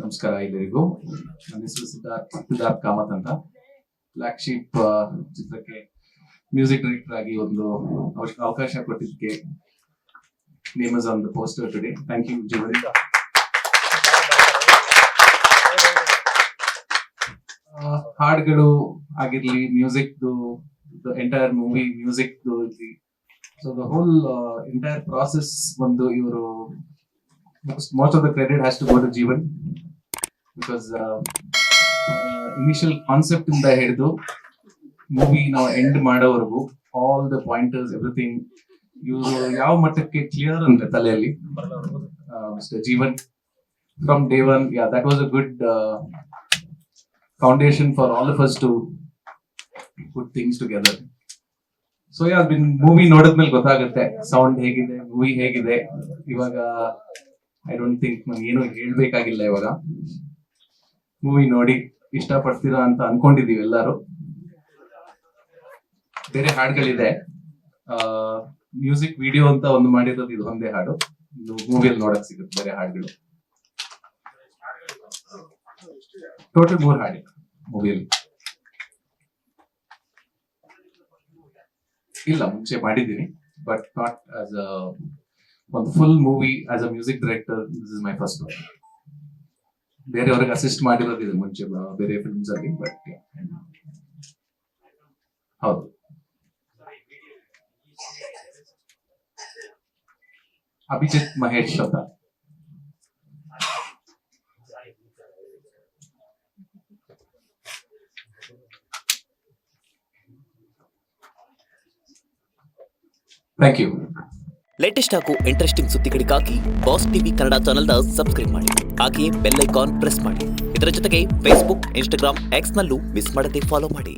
ನಮಸ್ಕಾರ ಎಲ್ಲರಿಗೂ. ನನ್ನ ಹೆಸರು ಸಿದ್ಧಾರ್ಥ್ ಕಾಮತ್ ಅಂತ. ಬ್ಲ್ಯಾಕ್ ಶೀಪ್ ಚಿತ್ರಕ್ಕೆ ಮ್ಯೂಸಿಕ್ ಡೈರೆಕ್ಟರ್ ಆಗಿ ಒಂದು ಅವಕಾಶ ಕೊಟ್ಟಿದ್ದಕ್ಕೆ name is on the poster today. Thank you Jeevan. ಹಾಡುಗಳು ಆಗಿರ್ಲಿ, ಮ್ಯೂಸಿಕ್ದು, ಎಂಟೈರ್ ಮೂವಿ ಮ್ಯೂಸಿಕ್ದು ಇರ್ಲಿ, so the whole entire process ಒಂದು ಇವರು most of the credit has to go to Jeevan because initial concept ಇಂದ ಹಿಡಿದು ಮೂವಿ ನಾವು end ಮಾಡೋವರೆಗೂ all the pointers, everything ಇವರು ಯಾವ ಮಟ್ಟಕ್ಕೆ ಕ್ಲಿಯರ್ ಅಂದ್ರೆ ತಲೆಯಲ್ಲಿ Mr. Jeevan from day one. Yeah, that was a good foundation for all of us to put things together. So yeah, movie ನೋಡಿದ್ಮೇಲೆ ಗೊತ್ತಾಗುತ್ತೆ ಸೌಂಡ್ ಹೇಗಿದೆ, ಮೂವಿ ಹೇಗಿದೆ. ಇವಾಗ ಐ ಡೋಂಟ್ ಥಿಂಕ್ ನಾನು ಏನು ಹೇಳ್ಬೇಕಾಗಿಲ್ಲ. ಇವಾಗ ಮೂವಿ ನೋಡಿ ಇಷ್ಟಪಡ್ತೀರಾ ಅಂತ ಅನ್ಕೊಂಡಿದೀವಿ ಎಲ್ಲರೂ. ಬೇರೆ ಹಾಡುಗಳಿದೆ, ಮ್ಯೂಸಿಕ್ ವಿಡಿಯೋ ಅಂತ ಒಂದು ಮಾಡಿರೋದು ಇದು ಒಂದೇ ಹಾಡು. ಇದು ಮೂವಿಯಲ್ಲಿ ನೋಡಕ್ ಸಿಗುತ್ತೆ ಬೇರೆ ಹಾಡುಗಳು. ಟೋಟಲ್ 3 ಹಾಡಿ ಮೂವಿಯಲ್ಲಿ. ಇಲ್ಲ, ಮುಂಚೆ ಮಾಡಿದ್ದೀನಿ, ಬಟ್ ನಾಟ್ ಆಸ್ ಅ ಒಂದು full movie as a music director. This is my first one. ಬೇರೆಯವ್ರಿಗೆ ಅಸಿಸ್ಟ್ ಮಾಡಿರೋದಿದೆ ಮುಂಚೆ ಬೇರೆ ಫಿಲ್ಮ್ಸ್ ಅಲ್ಲಿ, ಬಟ್ ಹೌದು. ಅಭಿಜಿತ್ ಮಹೇಶ್ ಅಂತ. Thank you. ಲೇಟೆಸ್ಟ್ ಹಾಗೂ ಇಂಟ್ರೆಸ್ಟಿಂಗ್ ಸುದ್ದಿಗಳಿಗಾಗಿ ಬಾಸ್ ಟಿವಿ ಕನ್ನಡ ಚಾನೆಲ್ನ ಸಬ್ಸ್ಕ್ರೈಬ್ ಮಾಡಿ. ಹಾಗೆಯೇ ಬೆಲ್ ಐಕಾನ್ ಪ್ರೆಸ್ ಮಾಡಿ. ಇದರ ಜೊತೆಗೆ ಫೇಸ್ಬುಕ್, ಇನ್ಸ್ಟಾಗ್ರಾಮ್, ಎಕ್ಸ್ನಲ್ಲೂ ಮಿಸ್ ಮಾಡದೆ ಫಾಲೋ ಮಾಡಿ.